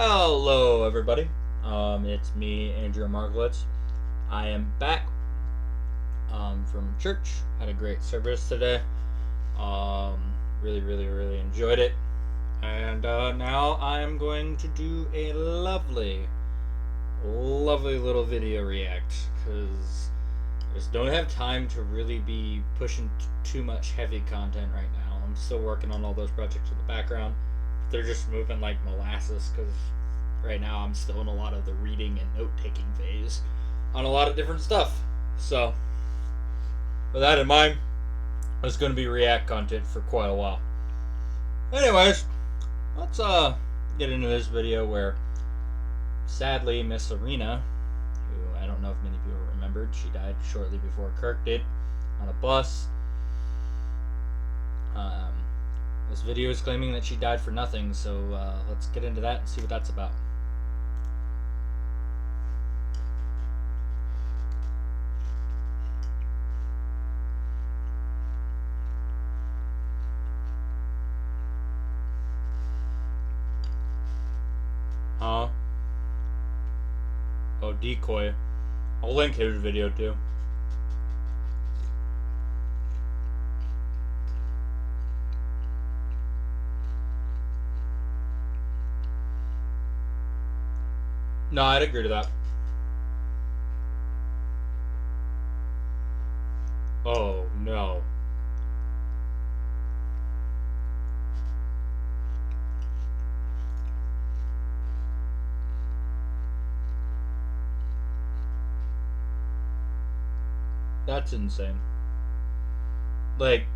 Hello, everybody. It's me, Andrew Margolitz. I am back from church. Had a great service today. Really enjoyed it. And now I'm going to do a lovely little video react because I just don't have time to really be pushing too much heavy content right now. I'm still working on all those projects in the background. They're just moving like molasses because right now I'm still in a lot of the reading and note-taking phase on a lot of different stuff. So, with that in mind, it's going to be React content for quite a while. Anyways, let's get into this video where, sadly, Miss Arena, who I don't know if many people remembered, she died shortly before Kirk did on a bus. This video is claiming that she died for nothing, so let's get into that and see what that's about. Huh? Oh, Decoy. I'll link his video too. No, I'd agree to that. Oh, no. That's insane. Like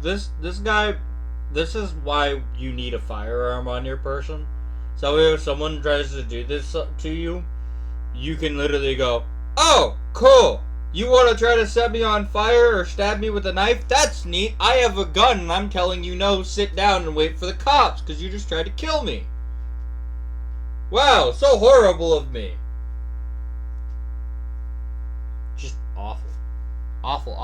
this guy, this is why you need a firearm on your person. So if someone tries to do this to you, you can literally go, "Oh, cool. You want to try to set me on fire or stab me with a knife? That's neat. I have a gun and I'm telling you no, sit down and wait for the cops because you just tried to kill me. Wow, so horrible of me." Just awful. Awful.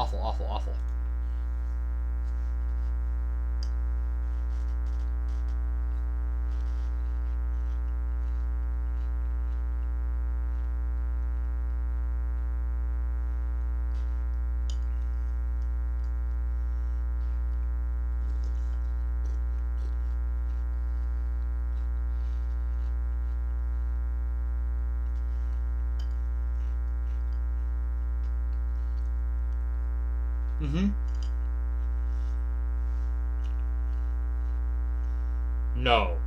No.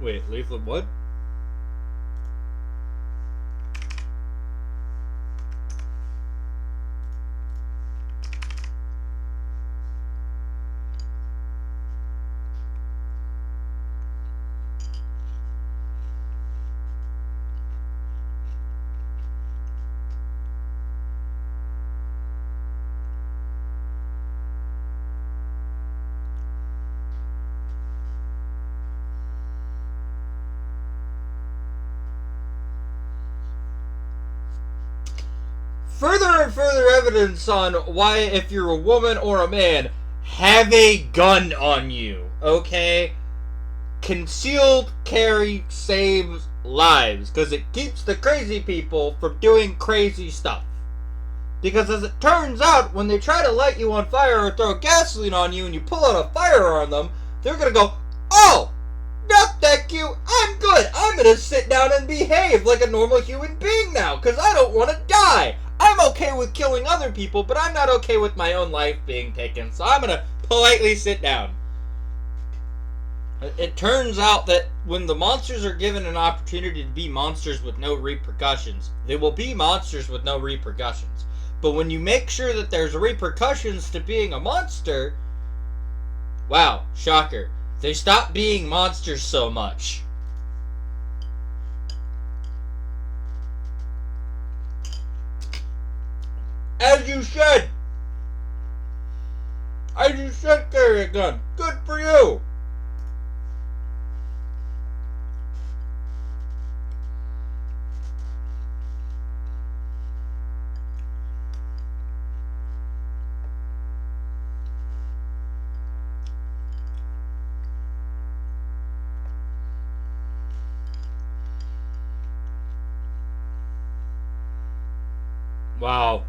Wait, Leaflit what? Further and further evidence on why, if you're a woman or a man, have a gun on you, okay? Concealed carry saves lives, because it keeps the crazy people from doing crazy stuff. Because as it turns out, when they try to light you on fire or throw gasoline on you and you pull out a fire on them, they're gonna go, "Oh, no thank you, I'm good. I'm gonna sit down and behave like a normal human being now, because I don't want to die. I'm okay with killing other people, but I'm not okay with my own life being taken, so I'm gonna politely sit down." It turns out that when the monsters are given an opportunity to be monsters with no repercussions, they will be monsters with no repercussions. But when you make sure that there's repercussions to being a monster, wow, shocker, they stop being monsters so much. As you should! As you should carry a gun. Good for you! Wow.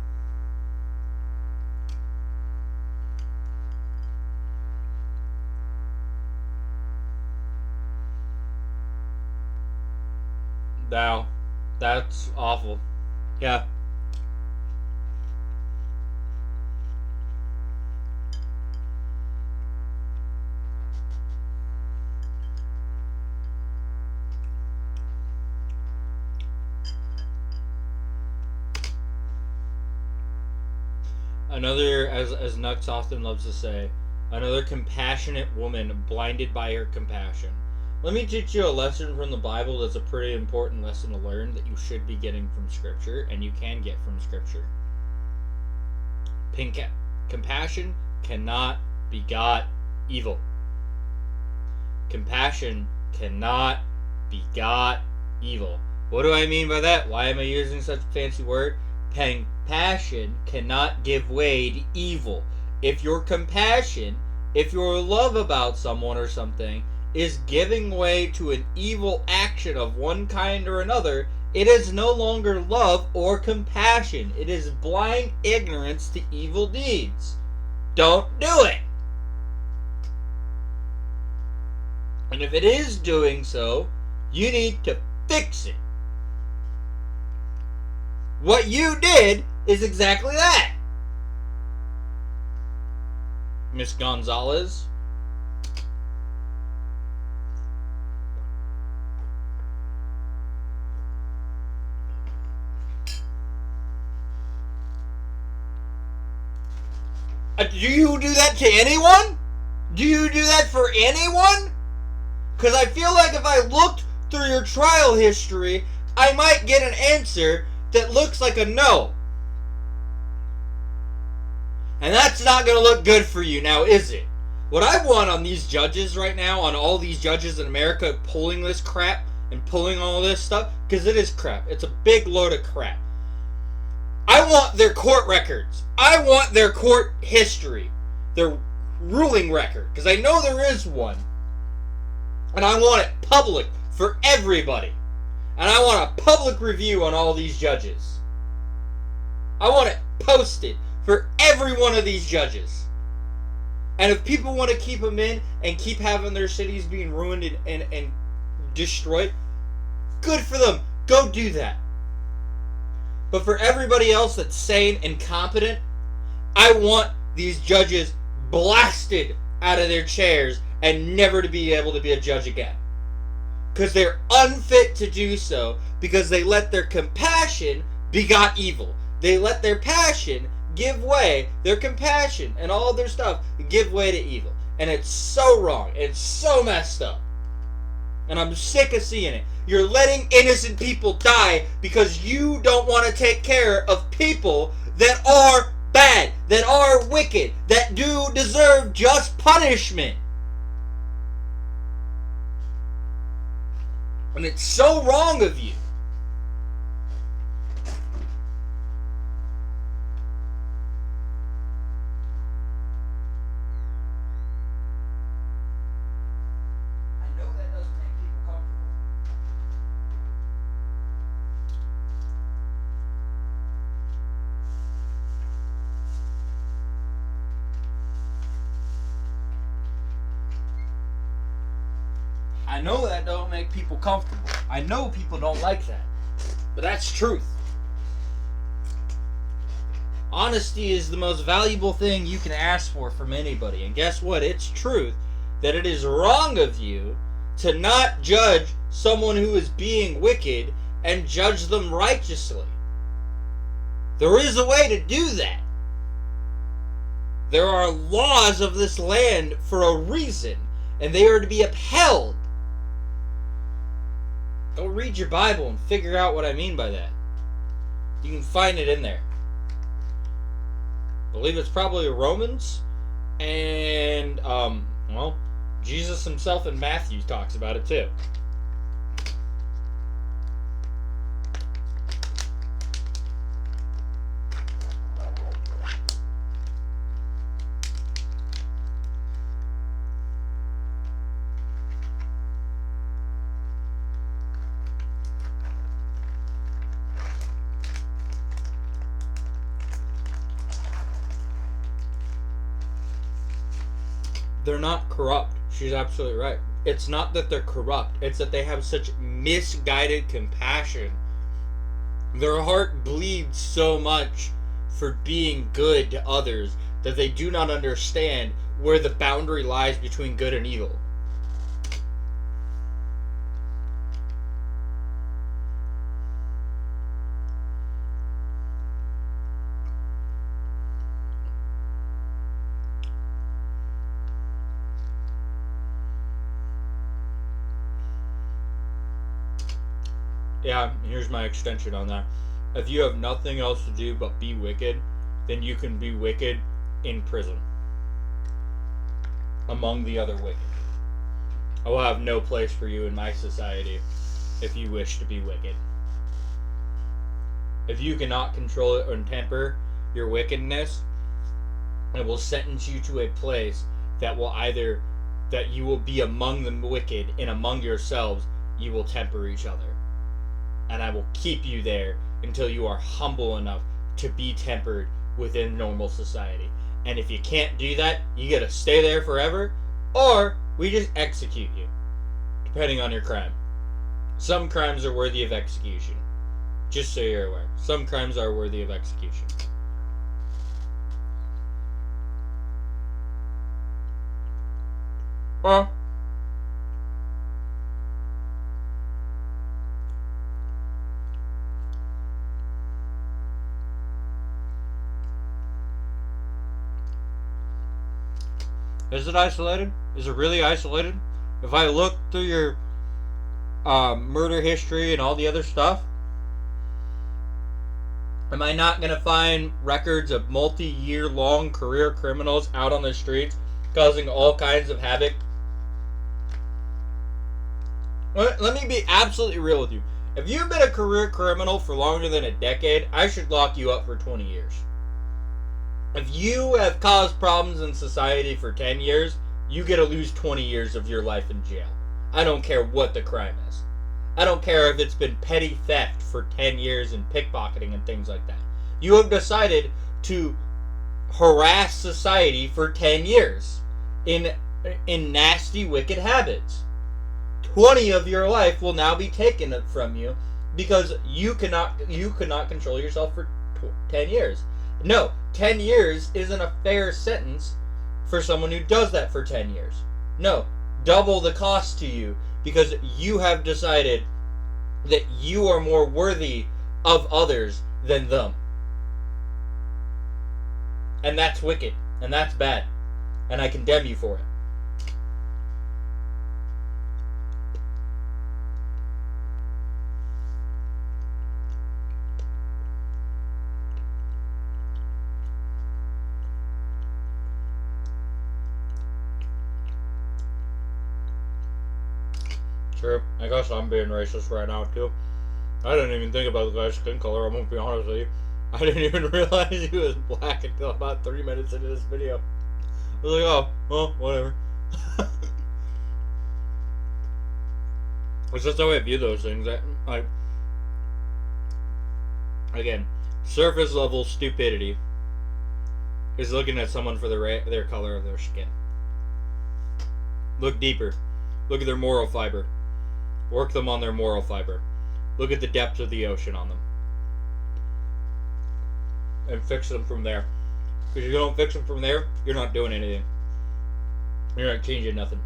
Wow. That's awful. Yeah. Another, as Nux often loves to say, another compassionate woman blinded by her compassion. Let me teach you a lesson from the Bible that's a pretty important lesson to learn that you should be getting from Scripture, and you can get from Scripture. Compassion cannot begot evil. Compassion cannot begot evil. What do I mean by that? Why am I using such a fancy word? Passion cannot give way to evil. If your compassion, if your love about someone or something is giving way to an evil action of one kind or another, it is no longer love or compassion. It is blind ignorance to evil deeds. Don't do it. And if it is doing so, you need to fix it. What you did is exactly that. Miss Gonzalez. Do you do that to anyone? Do you do that for anyone? Because I feel like if I looked through your trial history, I might get an answer that looks like a no. And that's not going to look good for you now, is it? What I want on these judges right now, on all these judges in America pulling this crap and pulling all this stuff, because it is crap. It's a big load of crap. I want their court records. I want their court history. Their ruling record. Because I know there is one. And I want it public for everybody. And I want a public review on all these judges. I want it posted for every one of these judges. And if people want to keep them in and keep having their cities being ruined and destroyed, good for them. Go do that. But for everybody else that's sane and competent, I want these judges blasted out of their chairs and never to be able to be a judge again. Because they're unfit to do so, because they let their compassion begot evil. They let their passion give way, their compassion and all their stuff give way to evil. And it's so wrong. It's so messed up. And I'm sick of seeing it. You're letting innocent people die because you don't want to take care of people that are bad, that are wicked, that do deserve just punishment. And it's so wrong of you. I know that doesn't make people comfortable. I know that don't make people comfortable. I know people don't like that. But that's truth. Honesty is the most valuable thing you can ask for from anybody. And guess what? It's truth that it is wrong of you to not judge someone who is being wicked and judge them righteously. There is a way to do that. There are laws of this land for a reason, and they are to be upheld. Go read your Bible and figure out what I mean by that. You can find it in there. I believe it's probably Romans, and Jesus himself in Matthew talks about it too. They're not corrupt. She's absolutely right. It's not that they're corrupt. It's that they have such misguided compassion. Their heart bleeds so much for being good to others that they do not understand where the boundary lies between good and evil. Yeah, here's my extension on that. If you have nothing else to do but be wicked, then you can be wicked in prison among the other wicked. I will have no place for you in my society if you wish to be wicked. If you cannot control it or temper your wickedness, it will sentence you to a place that will either that you will be among the wicked, and among yourselves you will temper each other. And I will keep you there until you are humble enough to be tempered within normal society. And if you can't do that, you gotta stay there forever, or we just execute you, depending on your crime. Some crimes are worthy of execution. Just so you're aware. Some crimes are worthy of execution. Well, is it isolated? Is it really isolated? If I look through your murder history and all the other stuff, am I not going to find records of multi-year-long career criminals out on the streets causing all kinds of havoc? Let me be absolutely real with you. If you've been a career criminal for longer than a decade, I should lock you up for 20 years. If you have caused problems in society for 10 years, you get to lose 20 years of your life in jail. I don't care what the crime is. I don't care if it's been petty theft for 10 years and pickpocketing and things like that. You have decided to harass society for 10 years in nasty, wicked habits. 20 of your life will now be taken from you because you cannot control yourself for 10 years. No, 10 years isn't a fair sentence for someone who does that for 10 years. No, double the cost to you because you have decided that you are more worthy of others than them. And that's wicked, and that's bad, and I condemn you for it. True. I guess I'm being racist right now, too. I didn't even think about the guy's skin color, I'm gonna be honest with you. I didn't even realize he was black until about 3 minutes into this video. I was like, oh, well, whatever. It's just how I view those things. Again, surface level stupidity is looking at someone for their color of their skin. Look deeper. Look at their moral fiber. Work them on their moral fiber. Look at the depths of the ocean on them. And fix them from there. Because if you don't fix them from there, you're not doing anything. You're not changing nothing.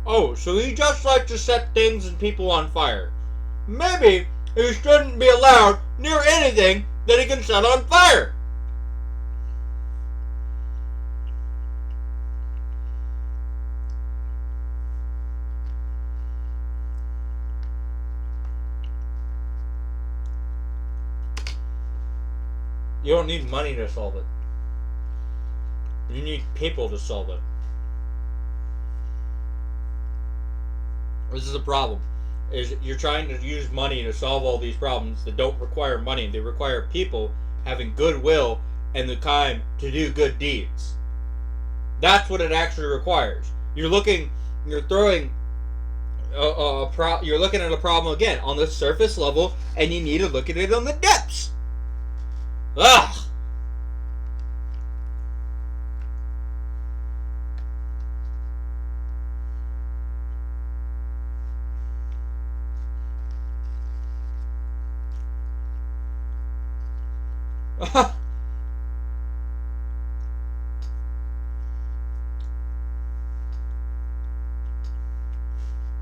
Oh, so he just likes to set things and people on fire. Maybe he shouldn't be allowed near anything that he can set on fire. You don't need money to solve it. You need people to solve it. This is a problem. Is you're trying to use money to solve all these problems that don't require money. They require people having goodwill and the time to do good deeds. That's what it actually requires. You're looking You're throwing you're looking at a problem again on the surface level, and you need to look at it on the depths. Ugh.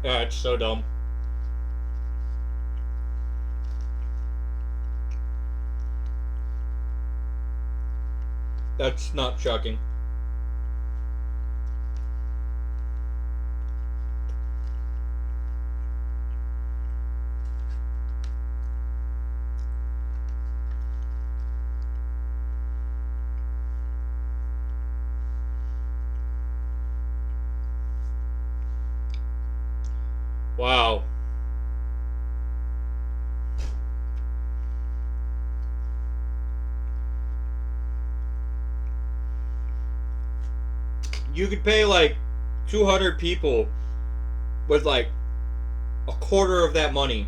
Yeah, it's so dumb. That's not shocking. Wow. You could pay like 200 people with like a quarter of that money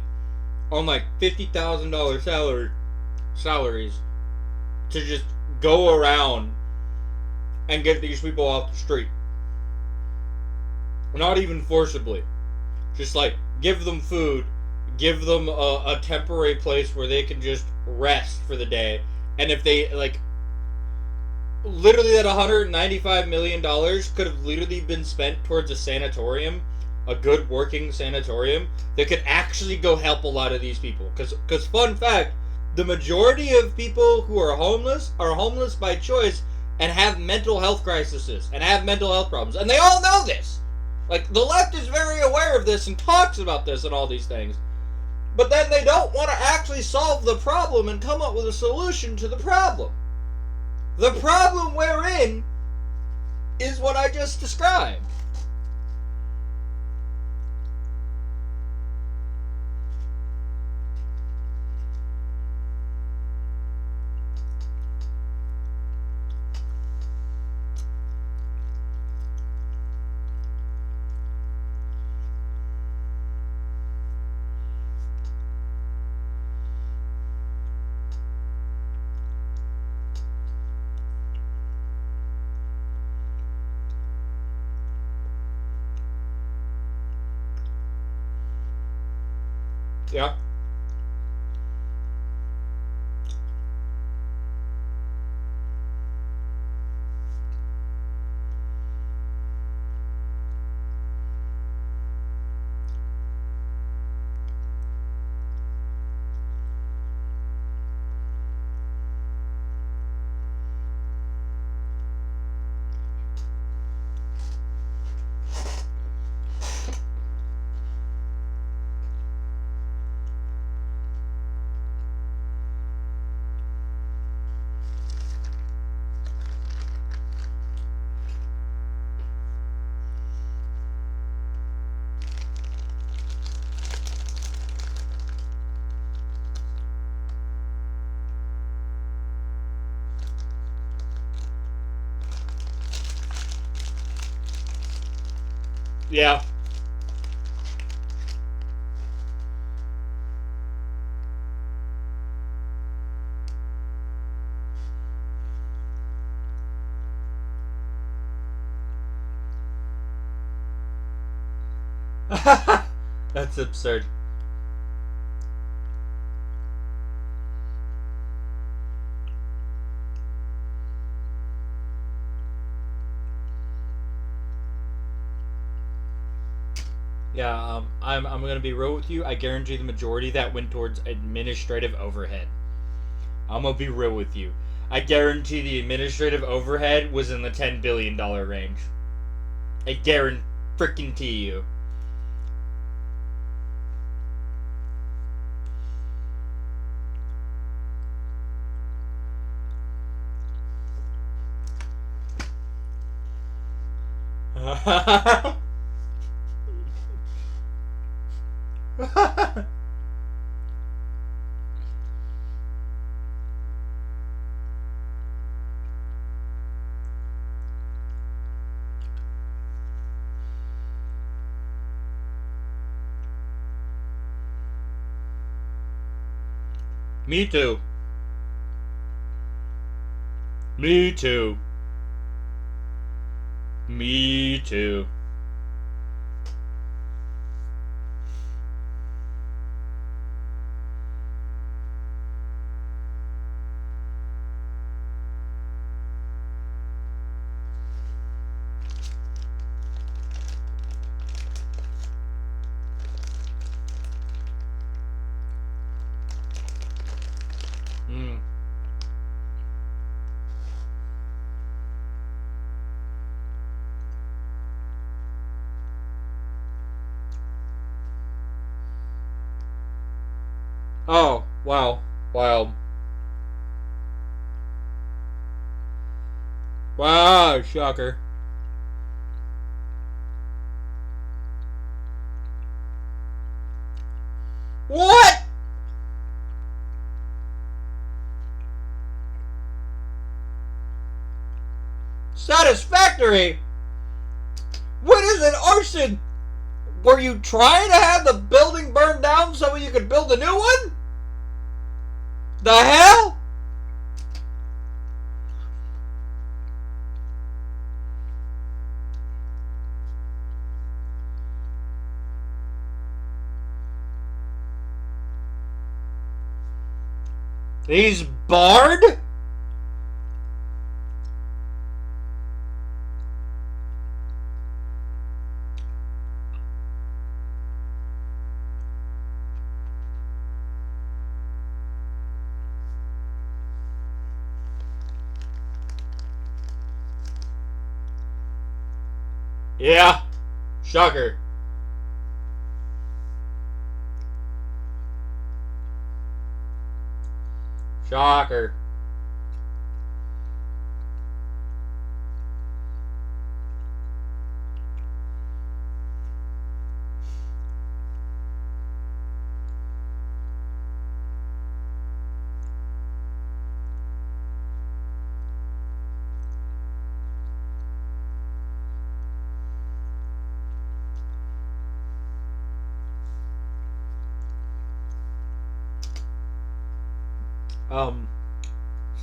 on like $50,000 salaries to just go around and get these people off the street. Not even forcibly. Just like give them food, give them a temporary place where they can just rest for the day. And if they like, literally that $195 million could have literally been spent towards a sanatorium, a good working sanatorium that could actually go help a lot of these people. Because fun fact, the majority of people who are homeless by choice and have mental health crises and have mental health problems, and they all know this. Like, the left is very aware of this and talks about this and all these things. But then they don't want to actually solve the problem and come up with a solution to the problem. The problem we're in is what I just described. Yeah. Yeah. That's absurd. Yeah, I'm gonna be real with you. I guarantee the majority of that went towards administrative overhead. I'm gonna be real with you. I guarantee the administrative overhead was in the $10 billion range. I guarantee you. Me too. Me too. Me too. Mm. Oh, wow. Wow. Wow, shocker. What? Satisfactory? What is an arson? Were you trying to have the building burned down so you could build a new one? The hell? He's barred? Yeah. Shocker. Shocker.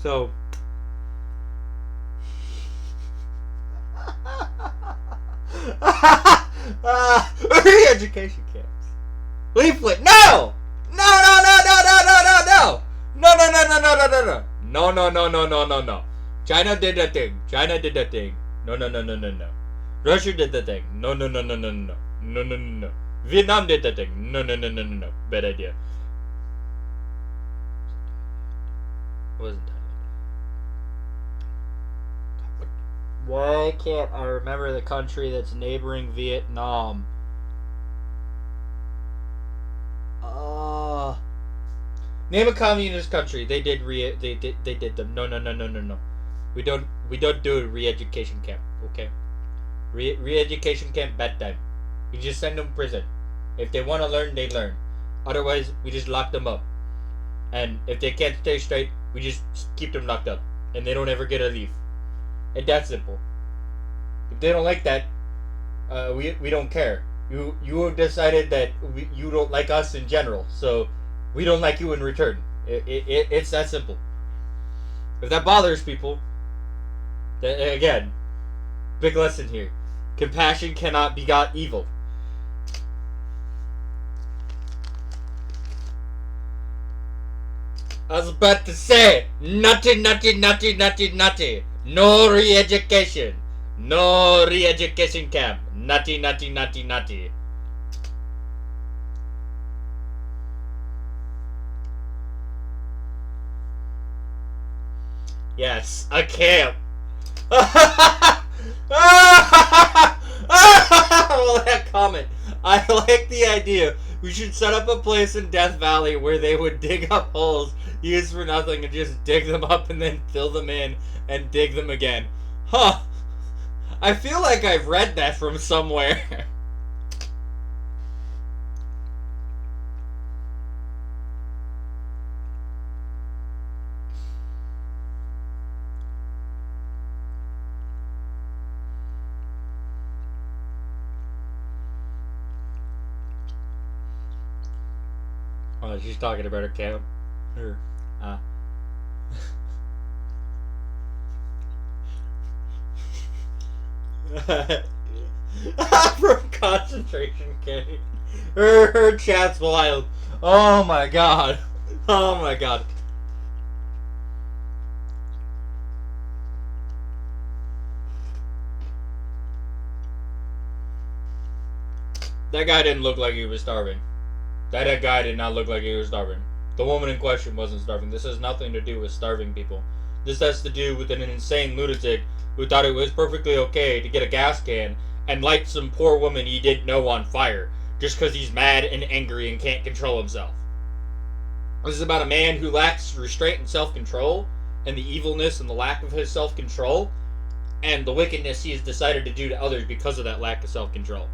So. Re-education camps. Leaflit. No! No, no, no, no, no, no, no, no! No, no, no, no, no, no, no, no. No, no, no, no, no, no, no. China did that thing. China did that thing. No, no, no, no, no, no. Russia did that thing. No, no, no, no, no, no. No, no, no, no. Vietnam did that thing. No, no, no, no, no, no. Bad idea. It wasn't Thailand. Why can't I remember the country that's neighboring Vietnam? Name a communist country. They did them. No, no, no, no, no, no. We don't do a re-education camp. Okay. Re-education camp, bad time. We just send them to prison. If they want to learn, they learn. Otherwise, we just lock them up. And if they can't stay straight, we just keep them locked up, and they don't ever get a leave. And that's simple. If they don't like that, we don't care. You decided that you don't like us in general, so we don't like you in return. It's that simple. If that bothers people, then again, big lesson here. Compassion cannot begot evil. I was about to say, nutty, nutty, nutty, nutty, nutty. No re-education. No re-education camp. Nutty, nutty, nutty, nutty. Yes, a camp. Well, that comment. I like the idea. We should set up a place in Death Valley where they would dig up holes used for nothing and just dig them up and then fill them in and dig them again. Huh. I feel like I've read that from somewhere. Oh, she's talking about her camp. Her From concentration camp. Her chat's wild. Oh my god. Oh my god. That guy didn't look like he was starving. That guy did not look like he was starving. The woman in question wasn't starving. This has nothing to do with starving people. This has to do with an insane lunatic who thought it was perfectly okay to get a gas can and light some poor woman he didn't know on fire just because he's mad and angry and can't control himself. This is about a man who lacks restraint and self-control, and the evilness and the lack of his self-control, and the wickedness he has decided to do to others because of that lack of self-control.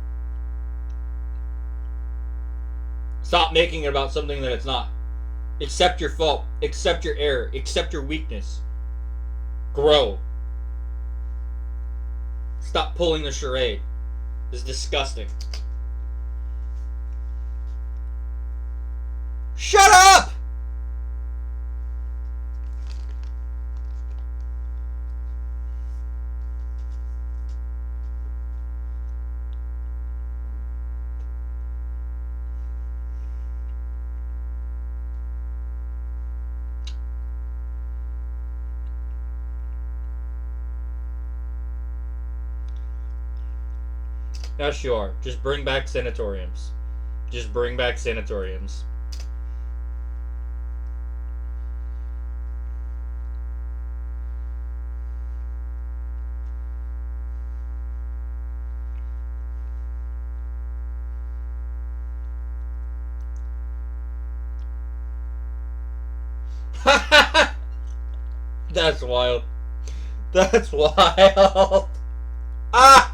Stop making it about something that it's not. Accept your fault. Accept your error. Accept your weakness. Grow. Stop pulling the charade. It's disgusting. Shut up! Now sure, just bring back sanatoriums. Just bring back sanatoriums. That's wild. That's wild. Ah!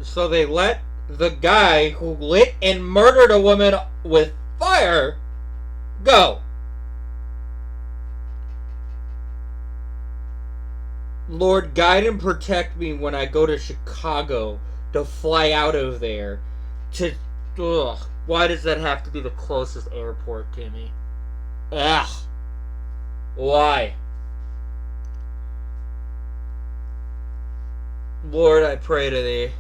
So they let the guy who lit and murdered a woman with fire go. Lord, guide and protect me when I go to Chicago to fly out of there. Why does that have to be the closest airport, Timmy? Ugh. Why? Lord, I pray to thee.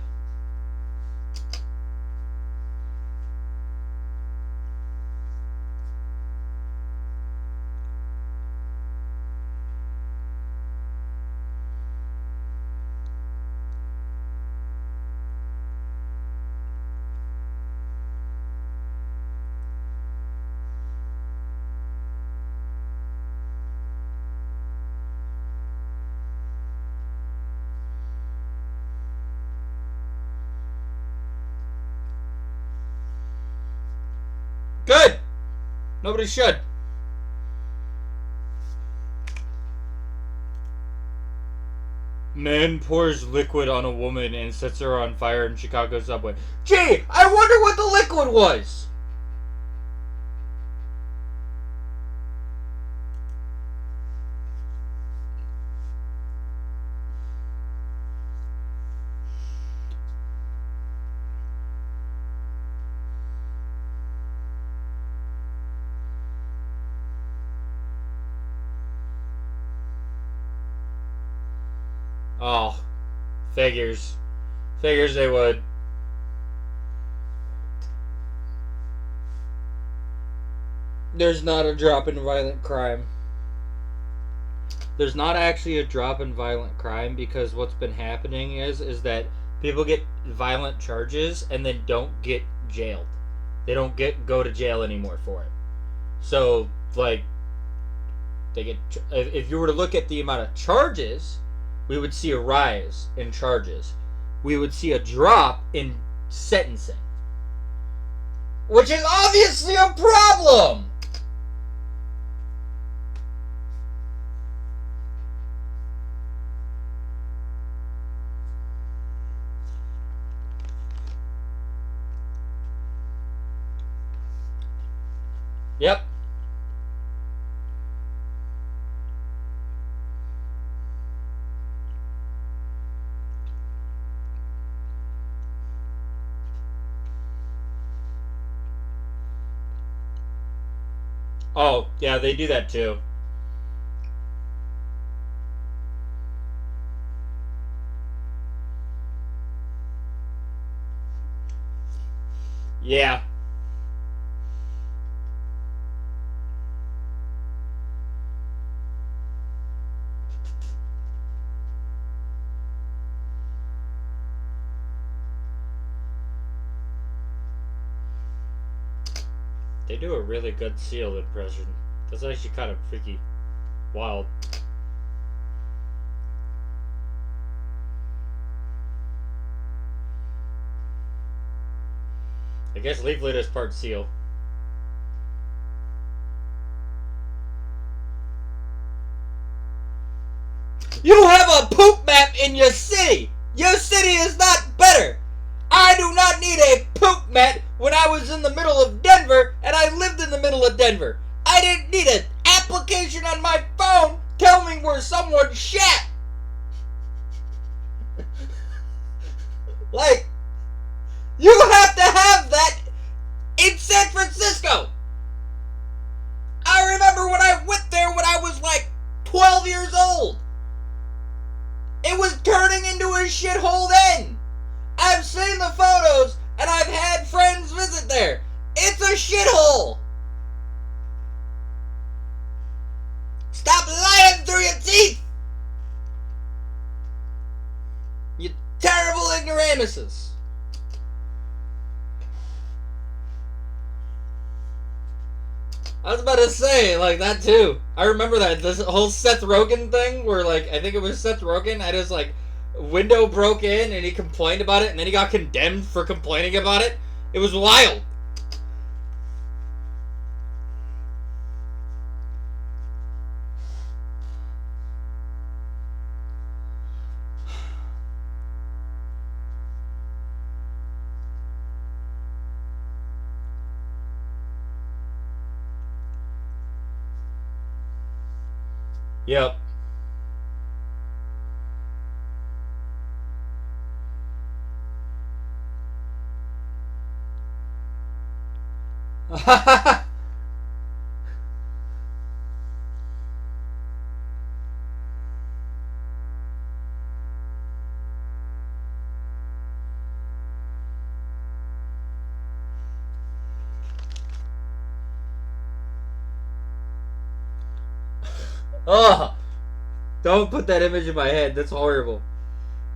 Good! Nobody should. Man pours liquid on a woman and sets her on fire in Chicago subway. Gee, I wonder what the liquid was! Oh, figures. Figures they would. There's not a drop in violent crime. There's not actually a drop in violent crime because what's been happening is that people get violent charges and then don't get jailed. They don't go to jail anymore for it. So, like, they get if you were to look at the amount of charges, we would see a rise in charges. We would see a drop in sentencing. Which is obviously a problem! Yep. Oh, yeah, they do that too. Yeah. They do a really good seal impression. That's actually kind of freaky. Wild. I guess Leaflit is part seal. You have a poop map in your city! Your city is not better! I do not need a poop map when I was in the middle of Denver and I lived in the middle of Denver. I didn't need an application on my phone telling me where someone shat. Like, you have to have that in San Francisco. I remember when I went there when I was like 12 years old. It was turning into a shithole then. I've seen the photos and I've had friends visit there. It's a shithole. Stop lying through your teeth. You terrible ignoramuses. I was about to say, like, that too. I remember that, this whole Seth Rogen thing where, like, I think it was Seth Rogen had his, like, window broke in and he complained about it and then he got condemned for complaining about it. It was wild. Yep. Oh, don't put that image in my head. That's horrible.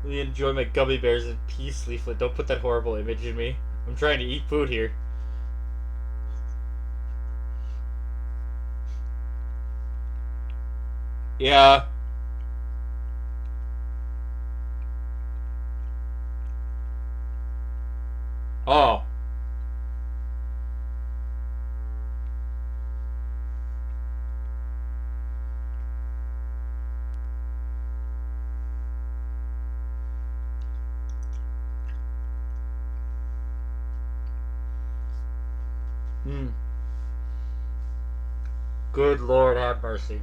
Let me enjoy my gummy bears in peace, Leaflet. Don't put that horrible image in me. I'm trying to eat food here. Yeah. Oh. Hmm. Good Lord have mercy.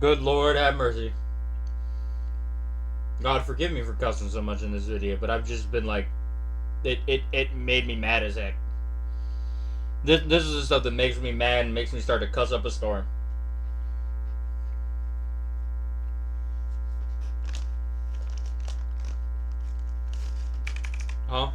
Good Lord have mercy. God forgive me for cussing so much in this video, but I've just been like, it made me mad as heck. This is the stuff that makes me mad and makes me start to cuss up a storm. Huh?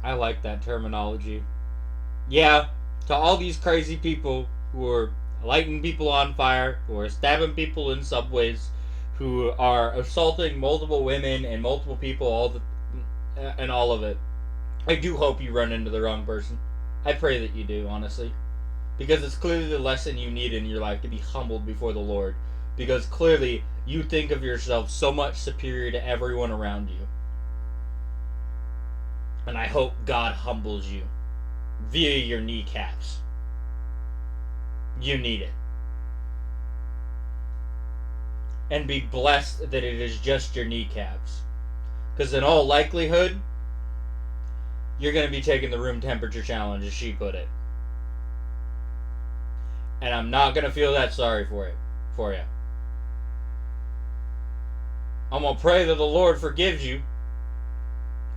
I like that terminology. Yeah, to all these crazy people who are lighting people on fire, who are stabbing people in subways, who are assaulting multiple women and multiple people, and all of it. I do hope you run into the wrong person. I pray that you do, honestly, because it's clearly the lesson you need in your life to be humbled before the Lord. because clearly you think of yourself so much superior to everyone around you. And I hope God humbles you via your kneecaps. You need it. And be blessed that it is just your kneecaps. Because in all likelihood, you're going to be taking the room temperature challenge, as she put it. And I'm not going to feel that sorry for you. I'm going to pray that the Lord forgives you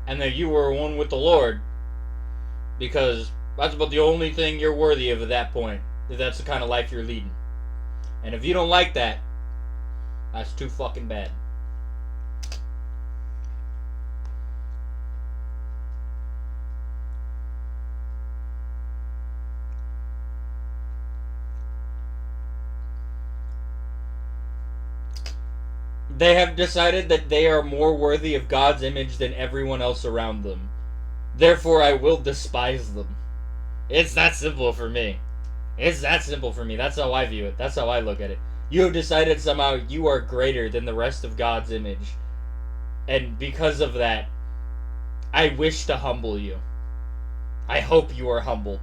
and that you were one with the Lord, because that's about the only thing you're worthy of at that point, if that's the kind of life you're leading. And if you don't like that, that's too fucking bad. They have decided that they are more worthy of God's image than everyone else around them. Therefore, I will despise them. It's that simple for me. It's that simple for me. That's how I view it. That's how I look at it. You have decided somehow you are greater than the rest of God's image. And because of that, I wish to humble you. I hope you are humbled.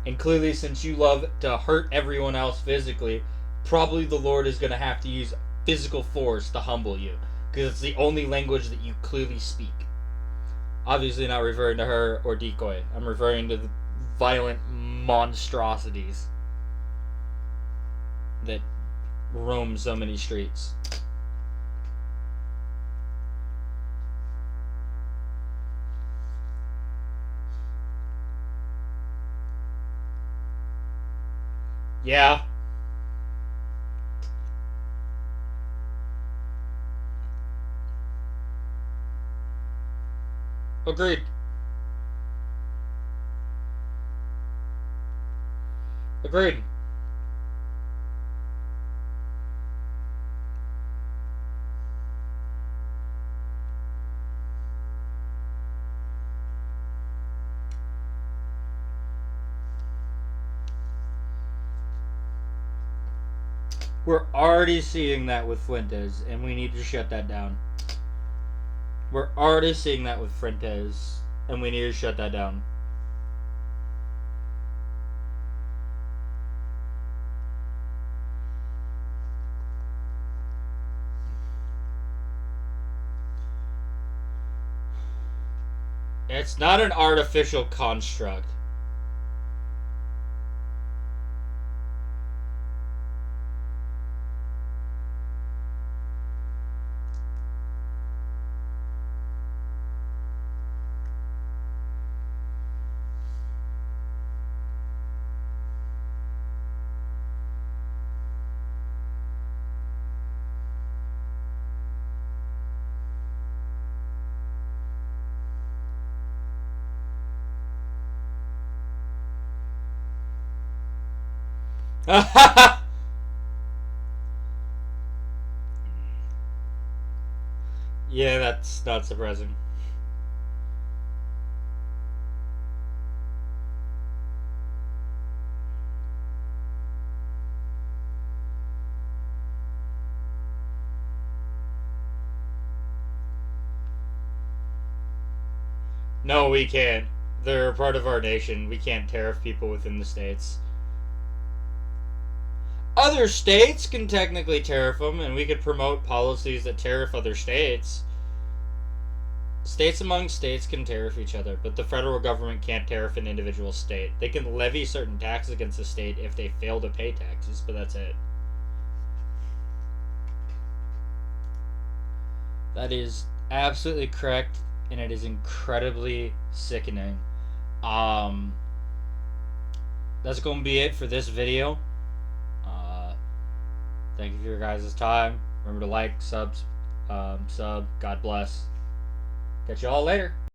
And clearly, since you love to hurt everyone else physically, probably the Lord is going to have to use physical force to humble you, because it's the only language that you clearly speak. Obviously not referring to her or Decoy. I'm referring to the violent monstrosities that roam so many streets. Yeah. Agreed. Agreed. We're already seeing that with Fuentes, and we need to shut that down. We're already seeing that with Fuentes, and we need to shut that down. It's not an artificial construct. Yeah, that's not surprising. No, we can't. They're a part of our nation. We can't tariff people within the states. Other states can technically tariff them, and we could promote policies that tariff other states. States among states can tariff each other, but the federal government can't tariff an individual state. They can levy certain taxes against a state if they fail to pay taxes, but that's it. That is absolutely correct, and it is incredibly sickening. That's going to be it for this video. Thank you for your guys' time. Remember to like, sub. God bless. Catch you all later.